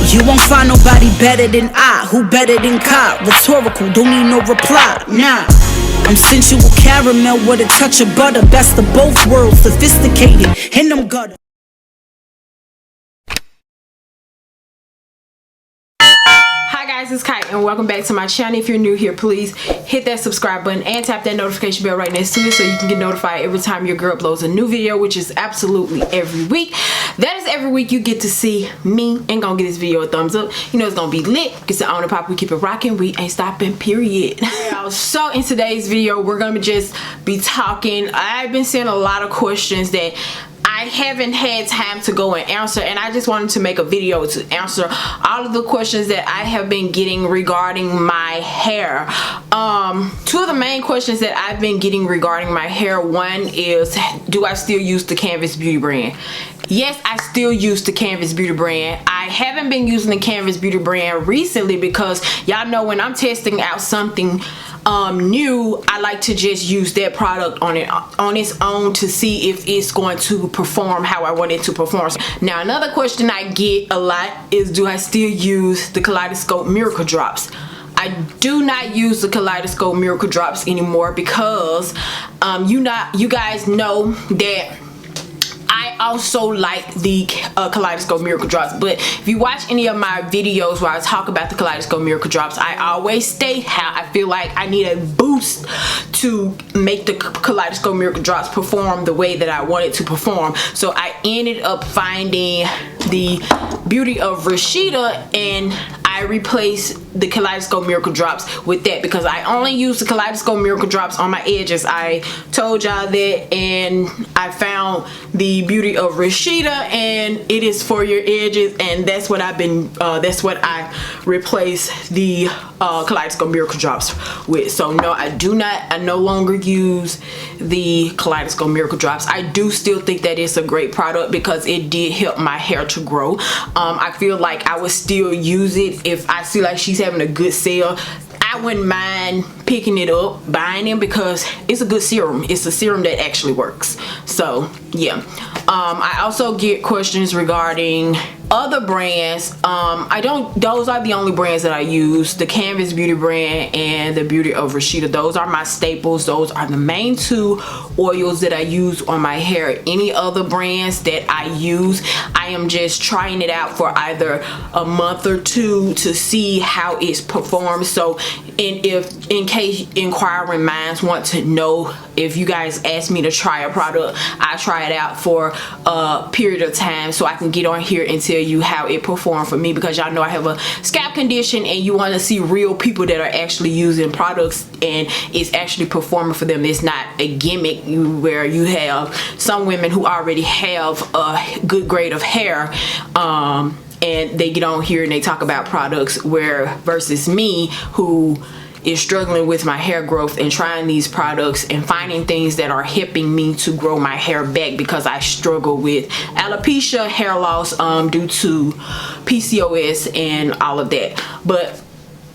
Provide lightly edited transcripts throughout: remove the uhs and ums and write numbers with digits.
You won't find nobody better than I. Who better than Kai? Rhetorical, don't need no reply. Nah, I'm sensual caramel with a touch of butter. Best of both worlds, sophisticated in them gutter. Hi guys, it's Kai and welcome back to my channel. If you're new here, please hit that subscribe button and tap that notification bell right next to it so you can get notified every time your girl uploads a new video, which is absolutely every week. That is every week you get to see me and gonna give this video a thumbs up. You know it's gonna be lit. Get it on and pop, we keep it rocking, we ain't stopping, period. So in today's video, we're gonna just be talking. I've been seeing a lot of questions that I haven't had time to go and answer, and I just wanted to make a video to answer all of the questions that I have been getting regarding my hair. Two of the main questions that I've been getting regarding my hair, one is, do I still use the Canvas Beauty brand? Yes, I still use the Canvas Beauty brand. I haven't been using the Canvas Beauty brand recently because y'all know when I'm testing out something new, I like to just use that product on its own to see if it's going to perform how I want it to perform. Now another question I get a lot is, do I still use the Kaleidoscope Miracle Drops? I do not use the Kaleidoscope Miracle Drops anymore because you guys know that I also like the Kaleidoscope Miracle Drops, but if you watch any of my videos where I talk about the Kaleidoscope Miracle Drops, I always state how I feel like I need a boost to make the Kaleidoscope Miracle Drops perform the way that I want it to perform. So I ended up finding the Beauty of Rashida and I replaced the Kaleidoscope Miracle Drops with that because I only use the Kaleidoscope Miracle Drops on my edges. I told y'all that, and I found the Beauty of Rashida and it is for your edges, and that's what I've been that's what I replaced the Kaleidoscope Miracle Drops with. So no, I no longer use the Kaleidoscope Miracle Drops. I do still think that it's a great product because it did help my hair to grow. I feel like I would still use it if I see like she's having a good sale. I wouldn't mind picking it up, buying it, because it's a good serum. It's a serum that actually works. So yeah. I also get questions regarding other brands. Those are the only brands that I use, the Canvas Beauty brand and the Beauty of Rashida. Those are my staples. Those are the main two oils that I use on my hair. Any other brands that I use, I am just trying it out for either a month or two to see how it performs. So in case inquiring minds want to know, if you guys ask me to try a product, I try it out for a period of time so I can get on here and tell you how it performed for me, because y'all know I have a scalp condition and you want to see real people that are actually using products and it's actually performing for them. It's not a gimmick where you have some women who already have a good grade of hair and they get on here and they talk about products versus me, who is struggling with my hair growth and trying these products and finding things that are helping me to grow my hair back, because I struggle with alopecia, hair loss due to PCOS and all of that. But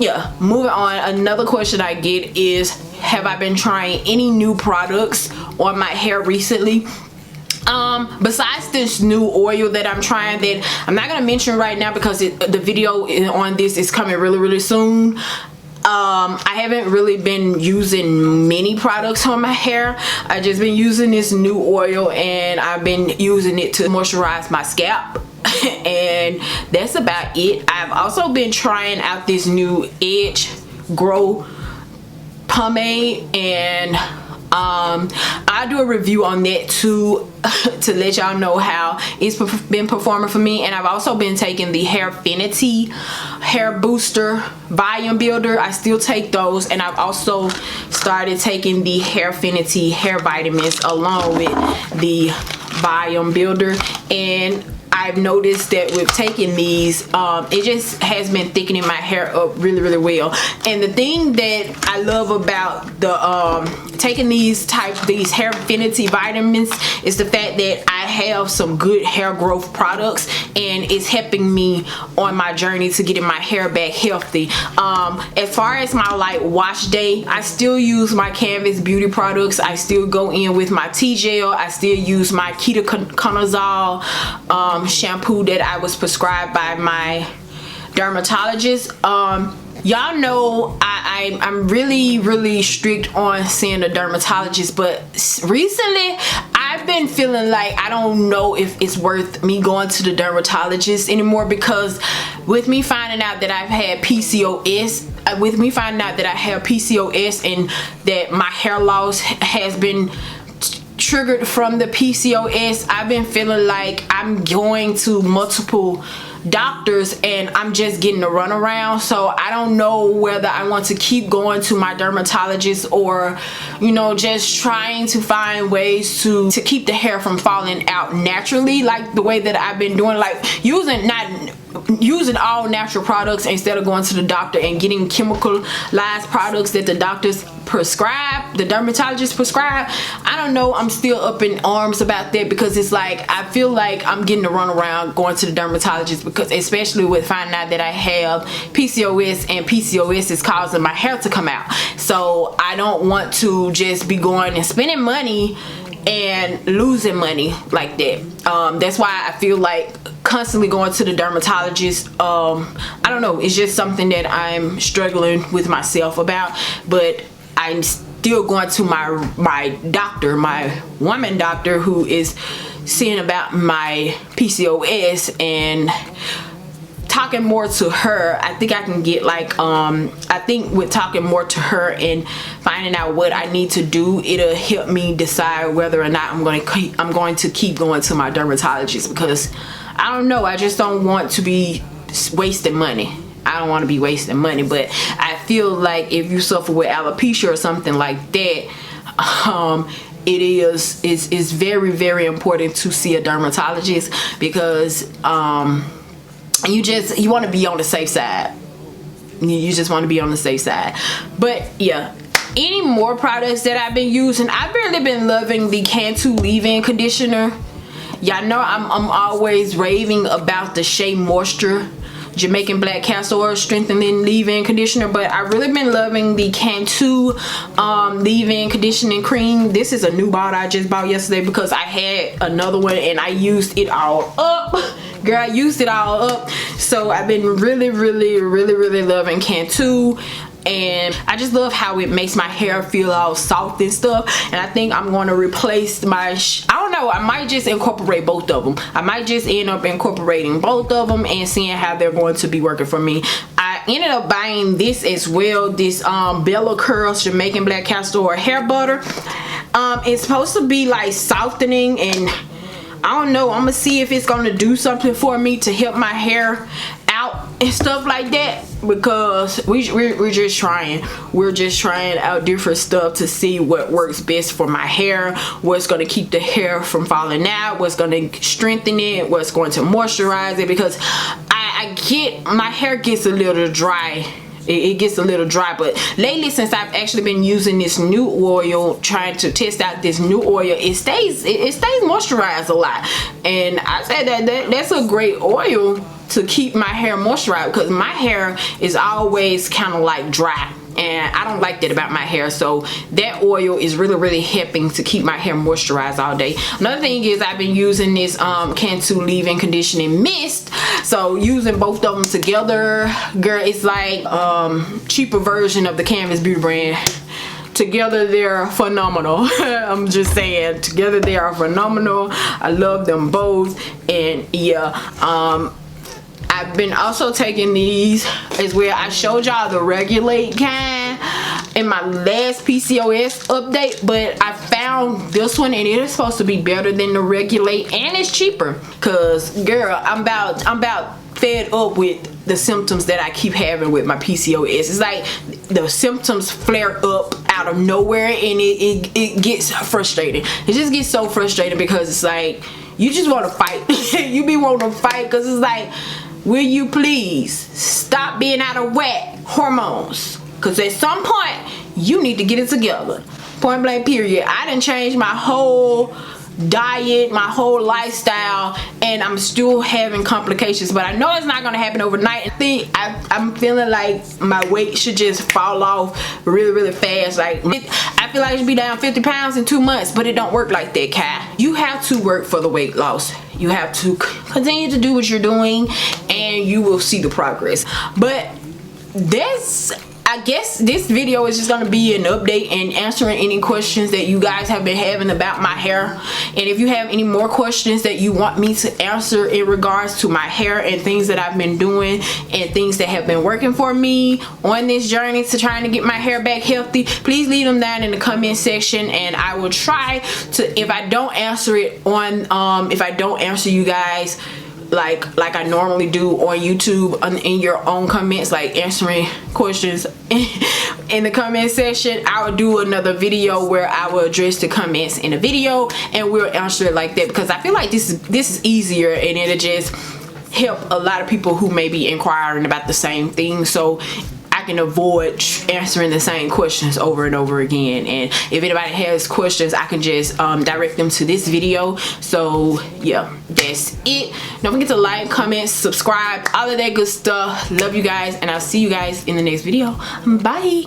yeah, moving on, another question I get is, have I been trying any new products on my hair recently? Besides this new oil that I'm trying that I'm not gonna mention right now because the video on this is coming really soon. I haven't really been using many products on my hair. I just been using this new oil and I've been using it to moisturize my scalp and that's about it. I've also been trying out this new Edge Grow pomade, and I'll do a review on that too to let y'all know how it's been performing for me. And I've also been taking the Hairfinity hair booster volume builder. I still take those, and I've also started taking the Hairfinity hair vitamins along with the volume builder, and I've noticed that with taking these, it just has been thickening my hair up really well. And the thing that I love about the taking these Hairfinity vitamins is the fact that I have some good hair growth products, and it's helping me on my journey to getting my hair back healthy. As far as my like wash day, I still use my Canvas Beauty products. I still go in with my T-gel. I still use my Ketoconazole shampoo that I was prescribed by my dermatologist. Y'all know I'm really strict on seeing a dermatologist, but recently I've been feeling like I don't know if it's worth me going to the dermatologist anymore, because with me finding out that I've had PCOS, and that my hair loss has been triggered from the PCOS, I've been feeling like I'm going to multiple doctors and I'm just getting a runaround. So I don't know whether I want to keep going to my dermatologist, or you know, just trying to find ways to keep the hair from falling out naturally, like the way that I've been doing, like using all natural products instead of going to the doctor and getting chemicalized products that the doctors prescribe, the dermatologist prescribe. I don't know, I'm still up in arms about that, because it's like I feel like I'm getting a runaround going to the dermatologist, because especially with finding out that I have PCOS, and PCOS is causing my hair to come out. So I don't want to just be going and spending money and losing money like that. That's why I feel like constantly going to the dermatologist, I don't know, it's just something that I'm struggling with myself about. But I'm still going to my doctor, my woman doctor, who is seeing about my PCOS, and talking more to her. I think I can get like I think with talking more to her and finding out what I need to do, it'll help me decide whether or not I'm going to keep going to my dermatologist, because I don't know, I just don't want to be wasting money. I don't want to be wasting money. But I feel like if you suffer with alopecia or something like that, it is very important to see a dermatologist, because you want to be on the safe side. You just want to be on the safe side. But yeah, any more products that I've been using, I've really been loving the Cantu leave-in conditioner. Y'all know I'm always raving about the Shea Moisture Jamaican Black Castor Oil Strengthening Leave-In Conditioner, but I really been loving the Cantu leave-in conditioning cream. This is a new bottle I just bought yesterday, because I had another one and I used it all up. Girl, I used it all up. So I've been really loving Cantu. And I just love how it makes my hair feel all soft and stuff. And I think I'm going to replace my I don't know, I might just incorporate both of them. I might just end up incorporating both of them and seeing how they're going to be working for me. I ended up buying this as well, this Bella Curls Jamaican Black Castor Oil hair butter. It's supposed to be like softening, and I don't know, I'm gonna see if it's gonna do something for me to help my hair out and stuff like that, because we're just trying out different stuff to see what works best for my hair, what's going to keep the hair from falling out, what's going to strengthen it, what's going to moisturize it, because my hair gets a little dry. It gets a little dry, but lately, since I've actually been using this new oil, trying to test out this new oil, it stays moisturized a lot. And I said that's a great oil to keep my hair moisturized, because my hair is always kind of like dry, and I don't like that about my hair. So that oil is really helping to keep my hair moisturized all day. Another thing is I've been using this Cantu leave-in conditioning mist. So using both of them together, girl, it's like cheaper version of the Canvas Beauty brand. Together they're phenomenal. I'm just saying, together they are phenomenal. I love them both. And yeah, I've been also taking these as well. I showed y'all the Regulate kind in my last PCOS update, but I found this one and it is supposed to be better than the Regulate, and it's cheaper. Cause girl, I'm about fed up with the symptoms that I keep having with my PCOS. It's like the symptoms flare up out of nowhere, and it gets frustrating. It just gets so frustrating, because it's like you just want to fight. You be wanting to fight, because it's like, will you please stop being out of whack, hormones? Because at some point you need to get it together. Point blank period. I done changed my whole diet, my whole lifestyle, and I'm still having complications. But I know it's not gonna happen overnight. I think I'm feeling like my weight should just fall off really fast. Like I I feel like I should be down 50 pounds in 2 months, but it don't work like that, Kai. You have to work for the weight loss. You have to continue to do what you're doing and you will see the progress. But I guess this video is just going to be an update and answering any questions that you guys have been having about my hair. And if you have any more questions that you want me to answer in regards to my hair and things that I've been doing and things that have been working for me on this journey to trying to get my hair back healthy, please leave them down in the comment section, and I will try to, if I don't answer it on if I don't answer you guys like I normally do on YouTube in your own comments, like answering questions in the comment section, I will do another video where I will address the comments in a video and we'll answer it like that, because I feel like this is easier and it'll just help a lot of people who may be inquiring about the same thing, so I can avoid answering the same questions over and over again. And if anybody has questions, I can just direct them to this video. So yeah, that's it. Don't forget to like, comment, subscribe, all of that good stuff. Love you guys, and I'll see you guys in the next video. Bye.